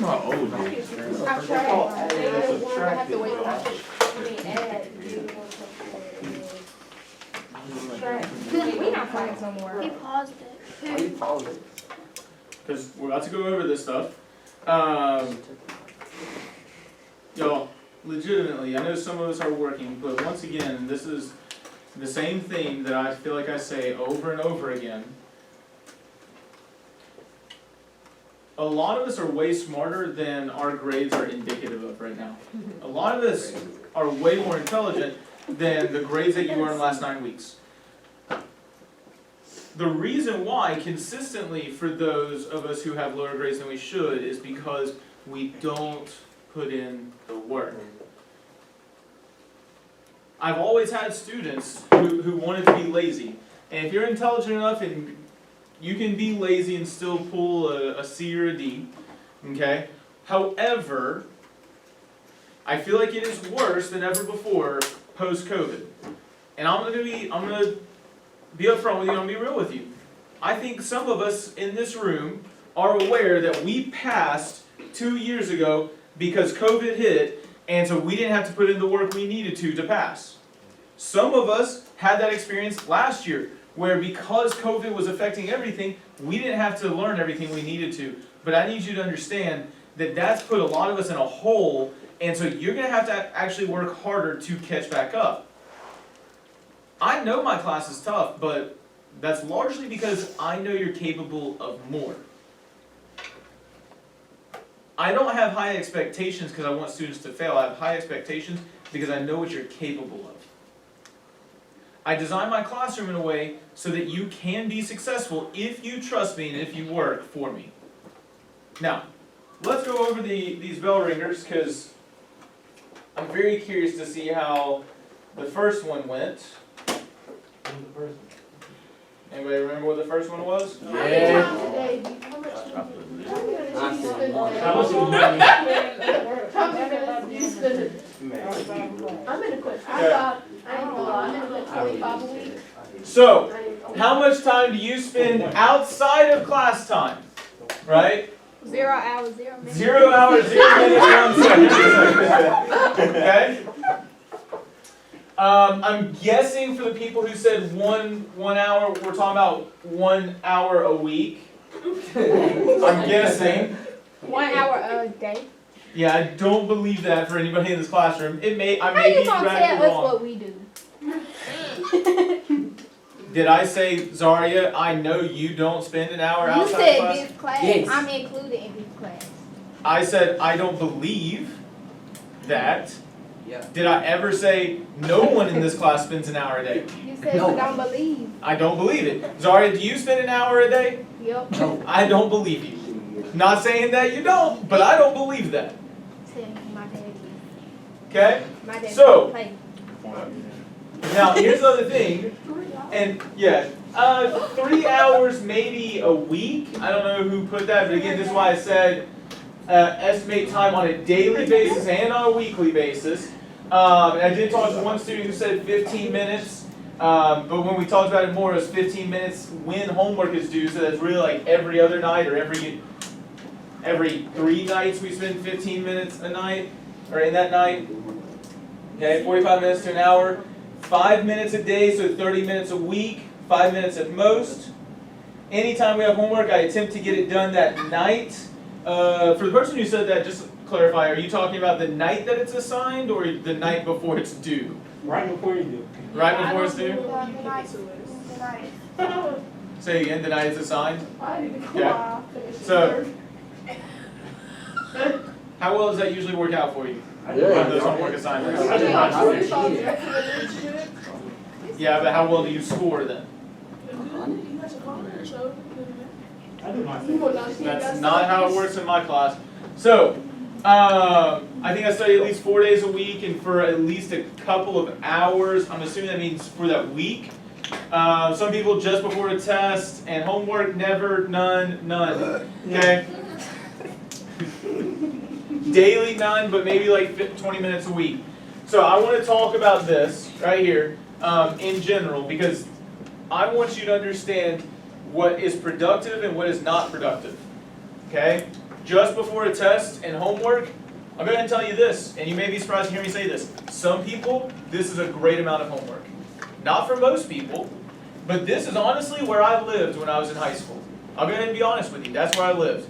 how old it is. I've tried. I have to wait for we not playing no more. He paused it. He paused it. Because we're about to go over this stuff. Y'all, legitimately, I know some of us are working, but once again, this is the same thing that I feel like I say over and over again. A lot of us are way smarter than our grades are indicative of right now. A lot of us are way more intelligent than the grades that you earned last 9 weeks. The reason why, consistently, for those of us who have lower grades than we should, is because we don't put in the work. I've always had students who wanted to be lazy. And if you're intelligent enough and you can be lazy and still pull a C or a D, okay? However, I feel like it is worse than ever before post-COVID. And I'm gonna be upfront with you, I'm gonna be real with you. I think some of us in this room are aware that we passed 2 years ago because COVID hit, and so we didn't have to put in the work we needed to pass. Some of us had that experience last year, where because COVID was affecting everything, we didn't have to learn everything we needed to. But I need you to understand that that's put a lot of us in a hole, and so you're gonna have to actually work harder to catch back up. I know my class is tough, but that's largely because I know you're capable of more. I don't have high expectations because I want students to fail. I have high expectations because I know what you're capable of. I design my classroom in a way so that you can be successful if you trust me and if you work for me. Now, let's go over these bell ringers because I'm very curious to see how the first one went. Anybody remember what the first one was? Yeah. I'm in a quit. I'm in a 25 a week. So, how much time do you spend outside of class time? Right? 0 hours, 0 minutes. 0 hours, 0 minutes, 1 second. Okay? I'm guessing for the people who said one hour, we're talking about 1 hour a week. I'm guessing. 1 hour a day. Yeah, I don't believe that for anybody in this classroom. I may How be you gonna tell radically us wrong. what we do? Did I say, Zaria, I know you don't spend an hour You outside said class? this class. Yes. I'm included in this class. I said, I don't believe that. Yeah. Did I ever say, no one in this class spends an hour a day? You said No. you don't believe. I don't believe it. Zaria, do you spend an hour a day? Yep. No. I don't believe you. Not saying that you don't, but I don't believe that. Tell me my daddy. Okay? My daddy So- play. Now, here's the other thing. And, yeah, 3 hours maybe a week. I don't know who put that, but again, this is why I said estimate time on a daily basis and on a weekly basis. And I did talk to one student who said 15 minutes. But when we talked about it more, it was 15 minutes when homework is due. So that's really like every other night or every 3 nights we spend 15 minutes a night, or in that night. Okay, 45 minutes to an hour. 5 minutes a day, so 30 minutes a week. 5 minutes at most. Anytime we have homework, I attempt to get it done that night. For the person who said that, just to clarify, are you talking about the night that it's assigned or the night before it's due? Right before you do. Right before it's due? Say again, the night it's assigned? Yeah. So, how well does that usually work out for you? On those homework assignments? Yeah, but how well do you score then? I do myself. That's not how it works in my class. So, I think I study at least 4 days a week and for at least a couple of hours. I'm assuming that means for that week. Some people just before a test and homework, never, none. Okay? Daily none, but maybe like 20 minutes a week. So I want to talk about this right here in general because I want you to understand what is productive and what is not productive. Okay? just before a test and homework, I'll go ahead and tell you this, and you may be surprised to hear me say this. Some people, this is a great amount of homework. Not for most people, but this is honestly where I lived when I was in high school. I'll go ahead and be honest with you, that's where I lived.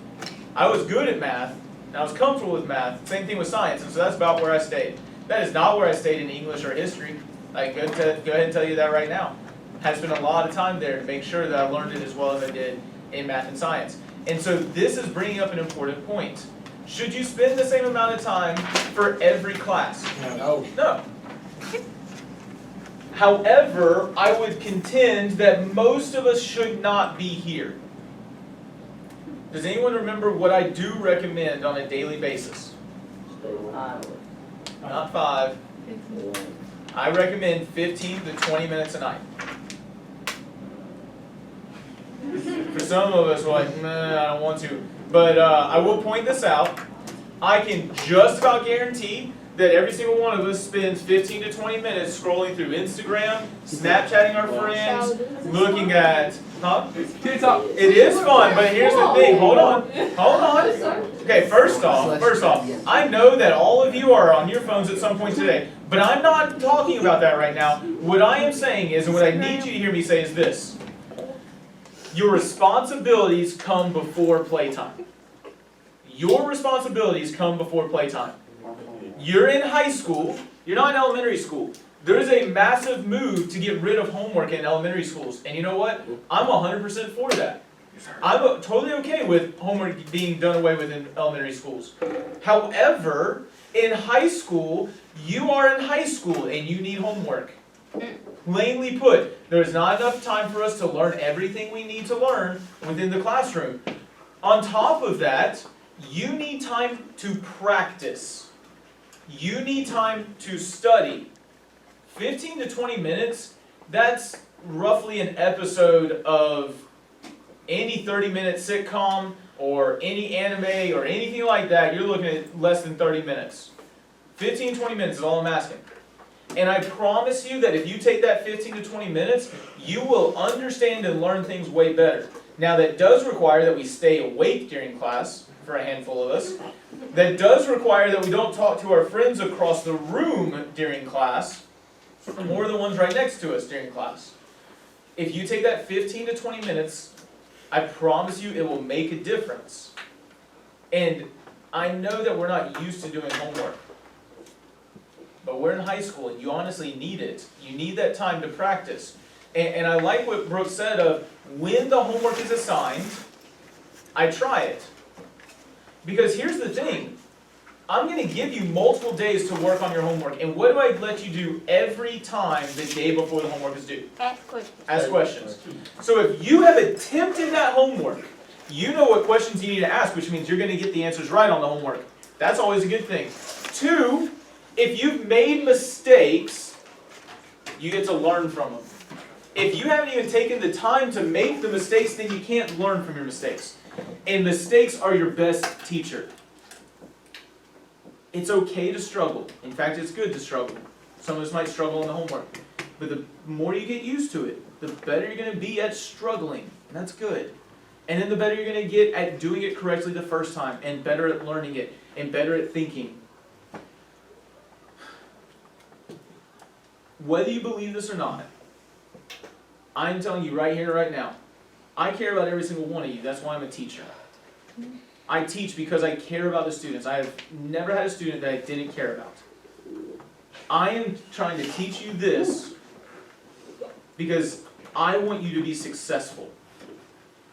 I was good at math, and I was comfortable with math, same thing with science, and so that's about where I stayed. That is not where I stayed in English or history. I go ahead and tell you that right now. I spent a lot of time there to make sure that I learned it as well as I did in math and science. And so this is bringing up an important point. Should you spend the same amount of time for every class? No. No. However, I would contend that most of us should not be here. Does anyone remember what I do recommend on a daily basis? Not 5. I recommend 15 to 20 minutes a night. For some of us, we're like, nah, I don't want to. But I will point this out. I can just about guarantee that every single one of us spends 15 to 20 minutes scrolling through Instagram, Snapchatting our friends, looking at, TikTok. It is fun, but here's the thing, hold on. Okay, first off, I know that all of you are on your phones at some point today, but I'm not talking about that right now. What I am saying is, and what I need you to hear me say is this. Your responsibilities come before playtime. Your responsibilities come before playtime. You're in high school, you're not in elementary school. There is a massive move to get rid of homework in elementary schools. And you know what? I'm 100% for that. I'm totally okay with homework being done away with in elementary schools. However, in high school, you are in high school and you need homework. Plainly put, there's not enough time for us to learn everything we need to learn within the classroom. On top of that, you need time to practice. You need time to study. 15 to 20 minutes, that's roughly an episode of any 30-minute sitcom or any anime or anything like that. You're looking at less than 30 minutes. 15, 20 minutes is all I'm asking. And I promise you that if you take that 15 to 20 minutes, you will understand and learn things way better. Now that does require that we stay awake during class, for a handful of us. That does require that we don't talk to our friends across the room during class, or the ones right next to us during class. If you take that 15 to 20 minutes, I promise you it will make a difference. And I know that we're not used to doing homework. But we're in high school and you honestly need it. You need that time to practice. And I like what Brooke said of, when the homework is assigned, I try it. Because here's the thing, I'm going to give you multiple days to work on your homework. And what do I let you do every time the day before the homework is due? Ask questions. Ask questions. So if you have attempted that homework, you know what questions you need to ask, which means you're going to get the answers right on the homework. That's always a good thing. 2, if you've made mistakes, you get to learn from them. If you haven't even taken the time to make the mistakes, then you can't learn from your mistakes. And mistakes are your best teacher. It's okay to struggle. In fact, it's good to struggle. Some of us might struggle in the homework. But the more you get used to it, the better you're going to be at struggling. And that's good. And then the better you're going to get at doing it correctly the first time, and better at learning it, and better at thinking. Whether you believe this or not, I'm telling you right here, right now, I care about every single one of you. That's why I'm a teacher. I teach because I care about the students. I have never had a student that I didn't care about. I am trying to teach you this because I want you to be successful.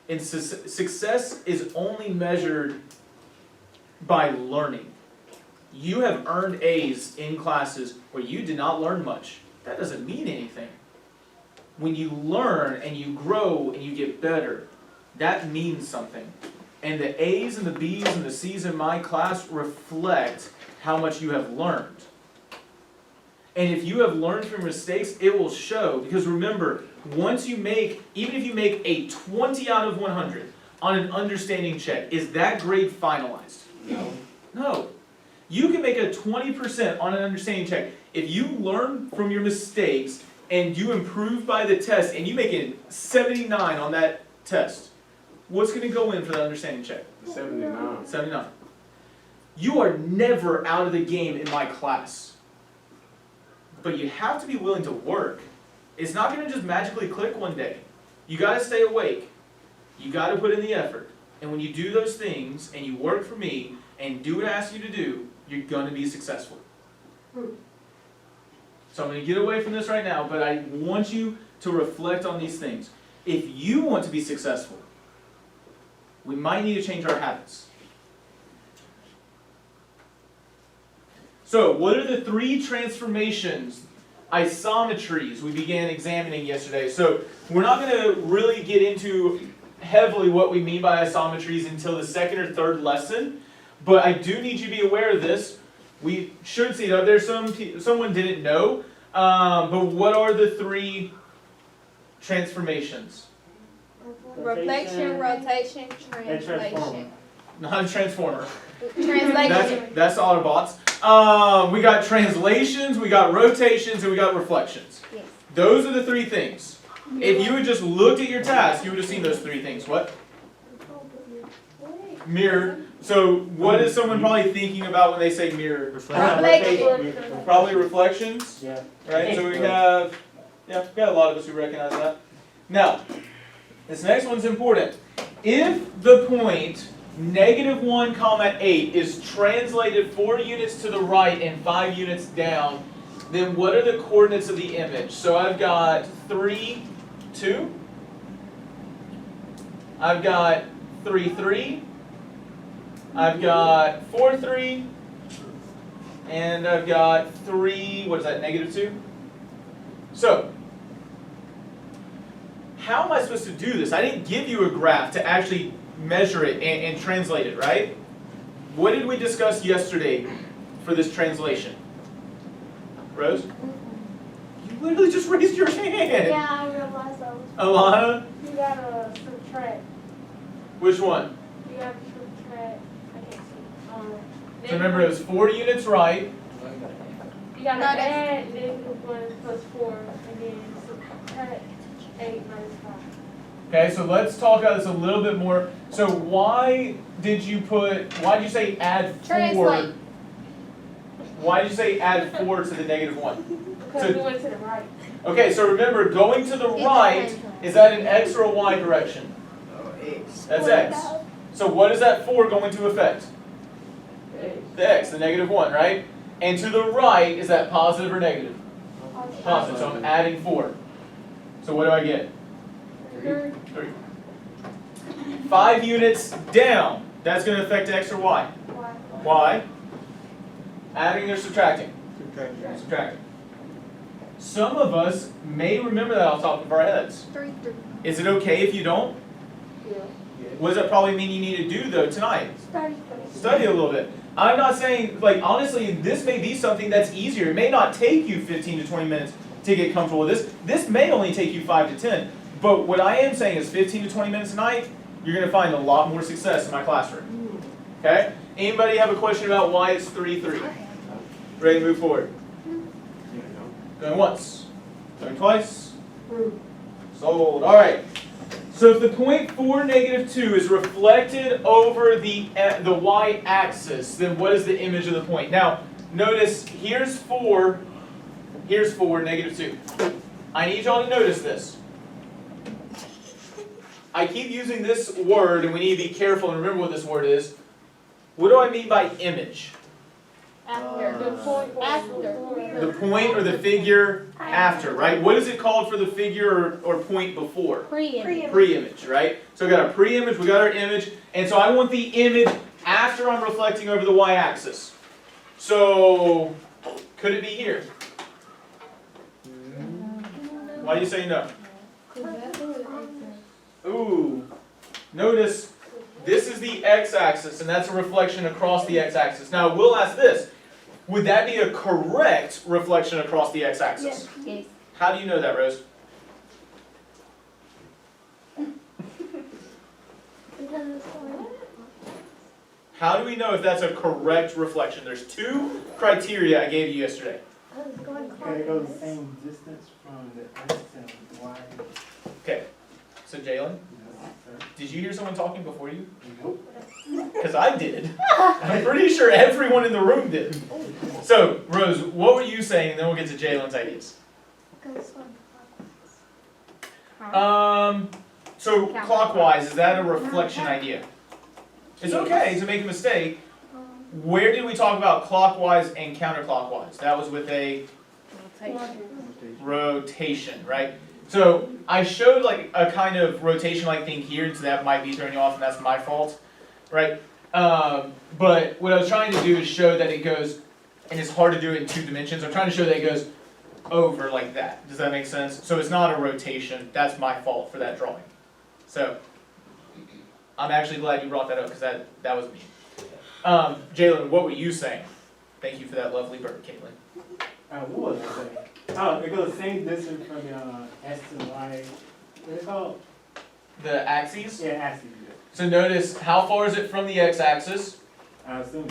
And success is only measured by learning. You have earned A's in classes where you did not learn much. That doesn't mean anything. When you learn and you grow and you get better, that means something. And the A's and the B's and the C's in my class reflect how much you have learned. And if you have learned from mistakes, it will show. Because remember, once you make, even if you make a 20 out of 100 on an understanding check, is that grade finalized? No. No. You can make a 20% on an understanding check. If you learn from your mistakes and you improve by the test and you make it 79 on that test, what's going to go in for the understanding check? 79. 79. You are never out of the game in my class. But you have to be willing to work. It's not going to just magically click one day. You got to stay awake. You got to put in the effort. And when you do those things, and you work for me, and do what I ask you to do, you're going to be successful. So I'm going to get away from this right now, but I want you to reflect on these things. If you want to be successful, we might need to change our habits. So, what are the 3 transformations, isometries, we began examining yesterday? So, we're not going to really get into heavily what we mean by isometries until the 2nd or 3rd lesson, but I do need you to be aware of this. We should see it. There's someone didn't know, but what are the 3 transformations? Reflection, rotation, And transformer. translation. Not a transformer. Translation. That's all our bots. We got translations, we got rotations, and we got reflections. Yes. Those are the 3 things. If you had just looked at your task, you would have seen those 3 things. What? Mirror. So what is someone probably thinking about when they say mirror? Reflection. Probably reflections, Yeah. right? So we have, yeah, we've got a lot of us who recognize that. Now, this next one's important. If the point -1, 8 is translated 4 units to the right and 5 units down, then what are the coordinates of the image? So I've got 3, 2. I've got 3, 3. I've got 4, 3. And I've got 3, what is that, -2? So, how am I supposed to do this? I didn't give you a graph to actually measure it and translate it, right? What did we discuss yesterday for this translation? Rose? You literally just raised your hand. Yeah, I realized that was. Alana? You gotta subtract. Which one? You gotta subtract. I can't see. So remember, it was 4 units right. You gotta No, that's- add -1 plus 4, and then subtract 8 minus 5. Okay, so let's talk about this a little bit more. So why did you say add 4? Translate. Why did you say add 4 to the -1? Because So- we went to the right. Okay, so remember, going to the right, is that an X or a Y direction? That's X. So what is that 4 going to affect? The X, the -1, right? And to the right, is that positive or negative? Positive, so I'm adding 4. So what do I get? 3. 5 units down, that's going to affect X or Y? Y. Adding or subtracting? Subtracting. Some of us may remember that off the top of our heads. 3, 3. Is it okay if you don't? Yeah. What does that probably mean you need to do though tonight? Study. Study a little bit. I'm not saying, like, honestly, this may be something that's easier. It may not take you 15 to 20 minutes to get comfortable with this. This may only take you 5 to 10. But what I am saying is 15 to 20 minutes a night, you're going to find a lot more success in my classroom. Okay? Anybody have a question about why it's 3, 3? Ready to move forward? Going once. Going twice. Sold. All right. So if the point 4, -2 is reflected over the y-axis, then what is the image of the point? Now, notice here's 4, -2. I need y'all to notice this. I keep using this word, and we need to be careful and remember what this word is. What do I mean by image? After. The point. After. The point or the figure after, right? What is it called for the figure or point before? Pre-image. Pre-image, right? So we got our pre-image, we got our image, and so I want the image after I'm reflecting over the y-axis. So, could it be here? Why do you say no? Ooh, notice this is the x-axis, and that's a reflection across the x-axis. Now, we'll ask this. Would that be a correct reflection across the x-axis? Yes. How do you know that, Rose? How do we know if that's a correct reflection? There's 2 criteria I gave you yesterday. Okay, it goes the same distance from the X and Y. Okay, so Jalen? Yes, sir. Did you hear someone talking before you? Nope. Because I did. I'm pretty sure everyone in the room did. So, Rose, what were you saying? And then we'll get to Jalen's ideas. So clockwise, is that a reflection idea? It's okay to make a mistake. Where did we talk about clockwise and counterclockwise? That was with a rotation, right? So I showed like a kind of rotation-like thing here, so that might be throwing you off, and that's my fault, right? But what I was trying to do is show that it goes, and it's hard to do it in 2 dimensions. I'm trying to show that it goes over like that. Does that make sense? So it's not a rotation. That's my fault for that drawing. So I'm actually glad you brought that up because that was me. Jalen, what were you saying? Thank you for that lovely burp, Caitlin. What was I saying? Oh, it goes the same distance from the S to the Y. What's it called? The axes? Yeah, axis. So notice, how far is it from the x-axis? I assume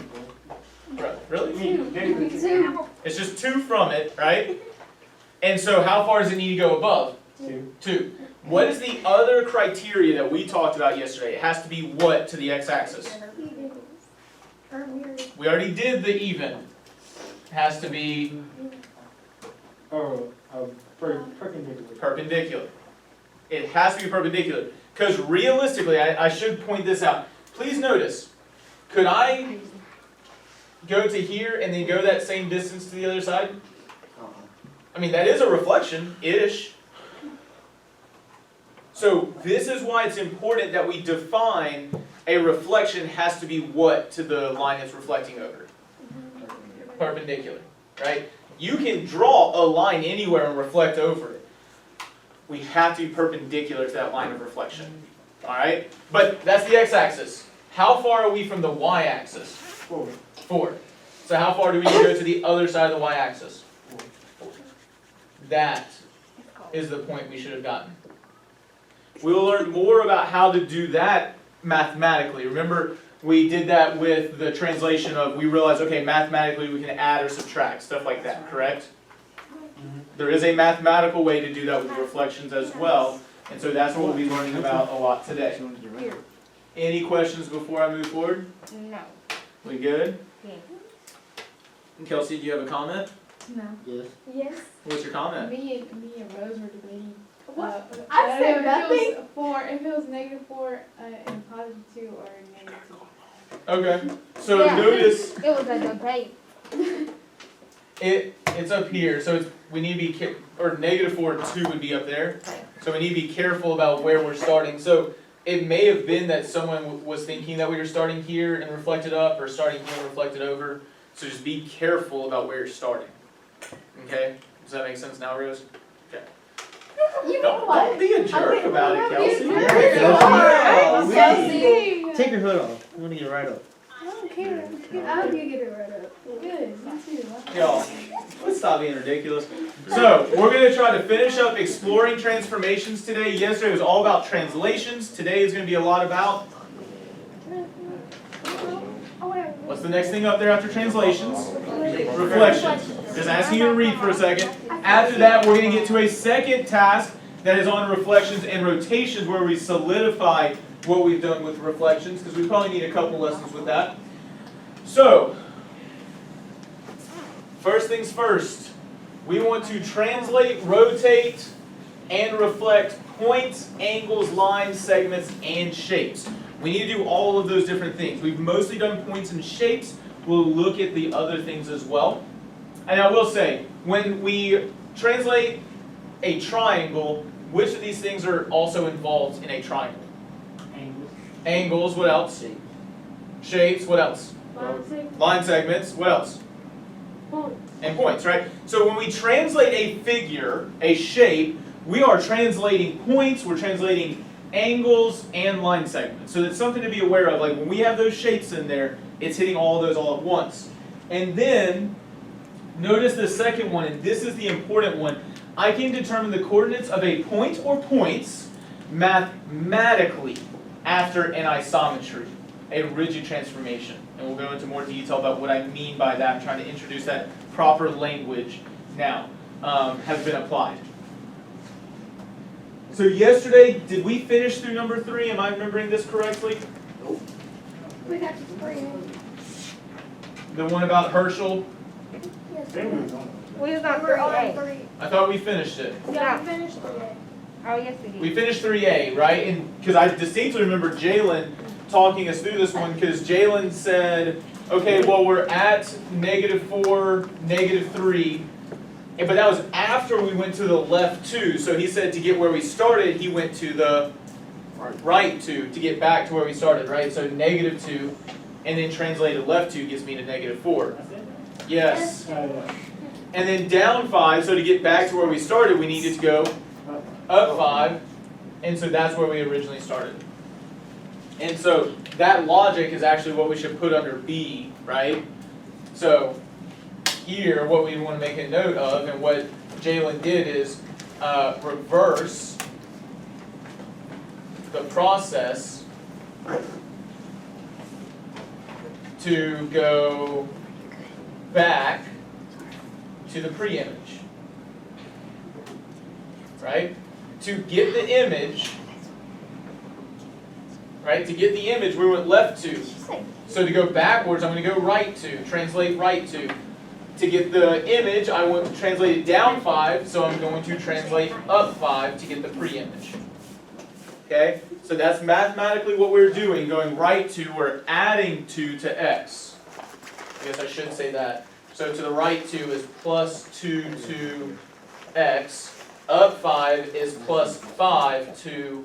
so. Really? Maybe 2. It's just 2 from it, right? And so how far does it need to go above? 2. 2. What is the other criteria that we talked about yesterday? It has to be what to the x-axis? We already did the even. It has to be Perpendicular. perpendicular. It has to be perpendicular. Because realistically, I should point this out. Please notice, could I go to here and then go that same distance to the other side? I mean, that is a reflection-ish. So this is why it's important that we define a reflection has to be what to the line it's reflecting over? Perpendicular, right? You can draw a line anywhere and reflect over it. We have to be perpendicular to that line of reflection. Alright? But that's the x-axis. How far are we from the y-axis? 4. 4. So how far do we need to go to the other side of the y-axis? 4. That is the point we should have gotten. We'll learn more about how to do that mathematically. Remember, we did that with the translation of, we realized, okay, mathematically we can add or subtract, stuff like that, correct? There is a mathematical way to do that with reflections as well, and so that's what we'll be learning about a lot today. Any questions before I move forward? No. We good? Yeah. And Kelsey, do you have a comment? No. Yes. Yes. What's your comment? Me and Rose were debating. What? I said nothing. If it was -4 and +2 or -2. Okay, so Yeah. notice It was a debate. it's up here, so we need to be or -4, 2 would be up there. So we need to be careful about where we're starting. So it may have been that someone was thinking that we were starting here and reflected up, or starting here and reflected over. So just be careful about where you're starting. Okay? Does that make sense now, Rose? Okay. You know Don't what? be a jerk about it, Kelsey. Yeah, Kelsey. Take your hood off. I want to get right up. I don't care. I hope you get it right up. Good. Me too. Y'all, let's stop being ridiculous. So, we're going to try to finish up exploring transformations today. Yesterday was all about translations. Today is going to be a lot about... What's the next thing up there after translations? Reflections. Just asking you to read for a second. After that, we're going to get to a second task that is on reflections and rotations, where we solidify what we've done with reflections, because we probably need a couple lessons with that. So, first things first, we want to translate, rotate, and reflect points, angles, lines, segments, and shapes. We need to do all of those different things. We've mostly done points and shapes. We'll look at the other things as well. And I will say, when we translate a triangle, which of these things are also involved in a triangle? Angles, what else? Shapes, what else? Line segments, what else? And points, right? So when we translate a figure, a shape, we are translating points, we're translating angles, and line segments. So that's something to be aware of. Like when we have those shapes in there, it's hitting all of those all at once. And then, notice the second one, and this is the important one. I can determine the coordinates of a point or points mathematically after an isometry, a rigid transformation. And we'll go into more detail about what I mean by that. I'm trying to introduce that proper language now. Has been applied. So yesterday, did we finish through number 3? Am I remembering this correctly? We got to three. The one about Herschel? Yes. Then we was on. We was on We're on 3A. three. I thought we finished it. Yeah, we finished it. Oh, yes, we did. We finished 3A, right? And because I distinctly remember Jalen talking us through this one, because Jalen said, okay, well, we're at -4, -3, but that was after we went to the left 2. So he said to get where we started, he went to the right 2 to get back to where we started, right? So -2, and then translated left 2 gets me to -4. I said Yes. that. And then down 5, so to get back to where we started, we needed to go up 5, and so that's where we originally started. And so that logic is actually what we should put under B, right? So here, what we want to make a note of, and what Jalen did is reverse the process to go back to the pre-image, right? To get the image, right? To get the image, we went left 2. So to go backwards, I'm going to go right 2, translate right 2. To get the image, I want to translate it down 5, so I'm going to translate up 5 to get the pre-image. Okay? So that's mathematically what we're doing, going right 2, we're adding 2 to x. I guess I should say that. So to the right 2 is plus 2 to x. Up 5 is plus 5 to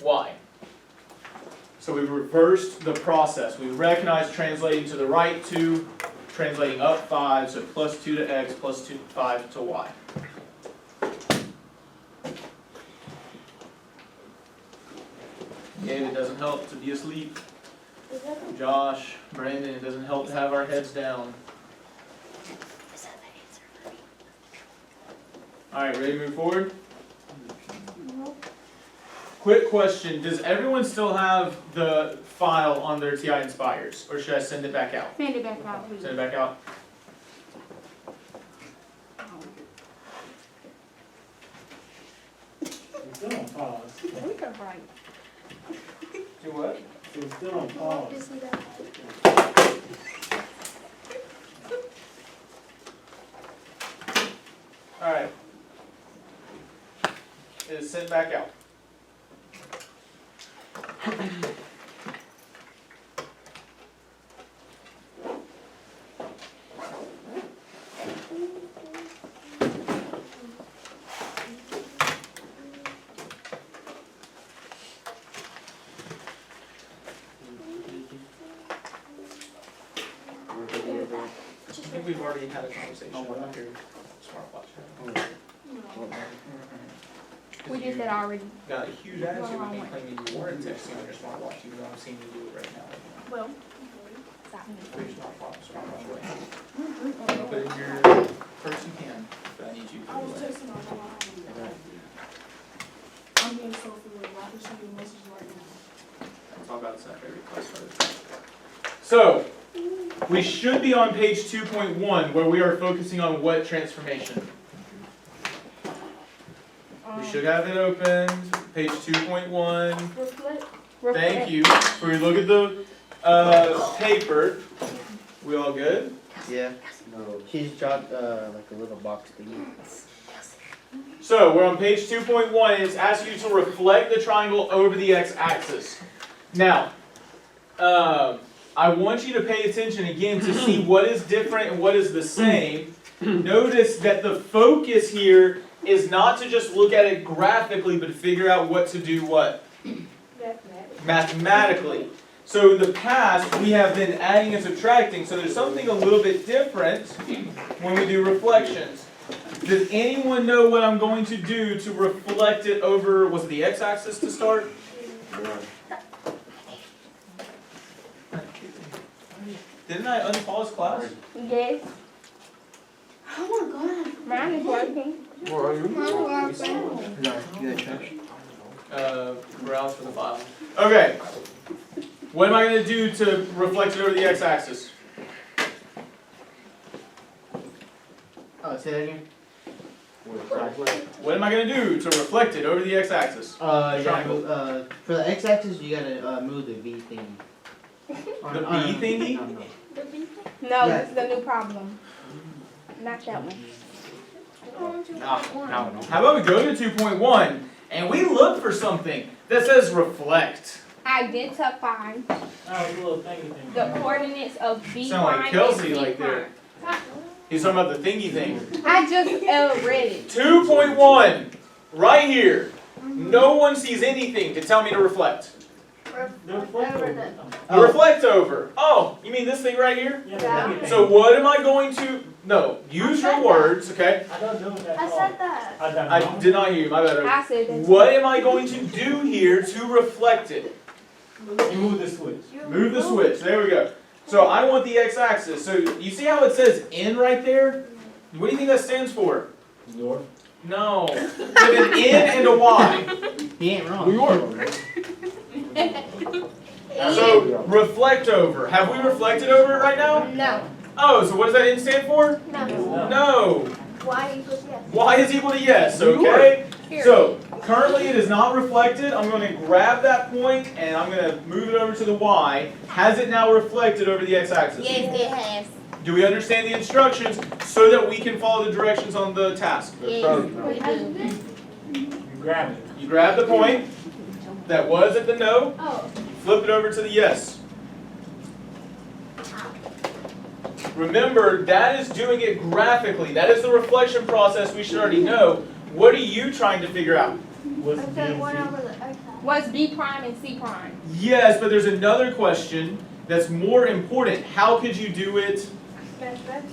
y. So we reversed the process. We recognized translating to the right 2, translating up 5, so plus 2 to x, plus 5 to y. Gabe, it doesn't help to be asleep. Josh, Brandon, it doesn't help to have our heads down. Alright, ready to move forward? Quick question, does everyone still have the file on their TI Inspires, or should I send it back out? Send it back out, please. Send it back out? It's still on pause. We can write. Do what? It's still on pause. Just see that. Alright. It is sent back out. I think we've already had a conversation about your smartwatch. We did that already. Got a huge attitude with me claiming you weren't texting on your smartwatch, even though I'm seeing you do it right now. Well. Put your smartwatch away. Put it in your purse you can, but I need you to put it away. I'm being so familiar. I can send you a message right now. I'll talk about this after every class starts. So, we should be on page 2.1 where we are focusing on what transformation? We should have it opened, page 2.1. Reflect. Thank you. So we look at the paper. We all good? Yeah. No. She's dropped like a little box thingy. So we're on page 2.1 and it's asking you to reflect the triangle over the x-axis. Now, I want you to pay attention again to see what is different and what is the same. Notice that the focus here is not to just look at it graphically, but figure out what to do what? Mathematically. So in the past, we have been adding and subtracting, so there's something a little bit different when we do reflections. Does anyone know what I'm going to do to reflect it over, was it the x-axis to start? Didn't I unpause class? Yes, Oh my God. mine is working. Where are you? Oh, No, you got trash. Browse for the file. Okay. What am I going to do to reflect it over the x-axis? Oh, say that again. What am I gonna do to reflect it over the x-axis? You gotta Triangle. move, for the x-axis, you gotta move the V thingy. The B thingy? No, no. No, Yeah. this is the new problem. Not that one. How about we go to 2.1 and we look for something that says reflect? Identify Oh, it's a little thingy thing. the coordinates of B Sound like prime Kelsey and C like there. prime. He's talking about the thingy thing. I just read it. 2.1, right here. No one sees anything to tell me to reflect. They're flipping. Reflect over. Oh, you mean this thing right here? Yeah, the thingy thing. So what am I going to, no, use your words, okay? I don't know what that's I called. said that. I did not hear you, my bad. I said that. What am I going to do here to reflect it? You move the switch. Move the switch, there we go. So I want the x-axis, so you see how it says N right there? What do you think that stands for? North. No, with an N and a Y. He ain't wrong. New York. So reflect over, have we reflected over it right now? No. Oh, so what does that N stand for? No. No. Y equals yes. Y is equal to yes, okay? So, currently it is not reflected. I'm going to grab that point and I'm going to move it over to the Y. Has it now reflected over the x-axis? Yes, it has. Do we understand the instructions so that we can follow the directions on the task? Yes, we do. You grab it. You grab the point that was at the no, Oh. flip it over to the yes. Remember, that is doing it graphically. That is the reflection process we should already know. What are you trying to figure out? What's I B said and one C? over the okay. What's B prime and C prime? Yes, but there's another question that's more important. How could you do it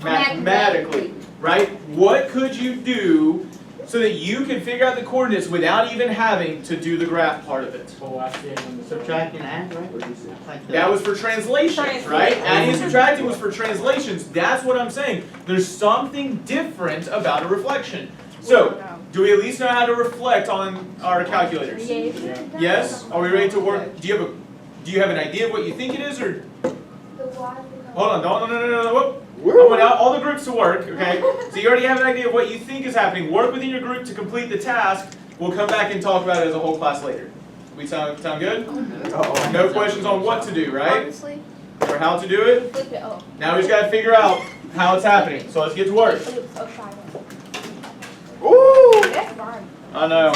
mathematically, right? What could you do so that you can figure out the coordinates without even having to do the graph part of it? Oh, I see it on the Subtract and add, right? Like the- That was for translations, right? Adding and subtracting was for translations. That's what I'm saying. There's something different about a reflection. So, do we at least know how to reflect on our calculators? Yes. Yeah. Yes? Are we ready to work? Do you have an idea of what you think it is, or The Y. hold on? No. Whoop. I want all the groups to work. Okay. So you already have an idea of what you think is happening. Work within your group to complete the task. We'll come back and talk about it as a whole class later. We sound good? No questions on what to do, right? Honestly. Or how to do it? Flip it up. Now we just got to figure out how it's happening. So let's get to work. Oops, upside down. Ooh! That's right. I know.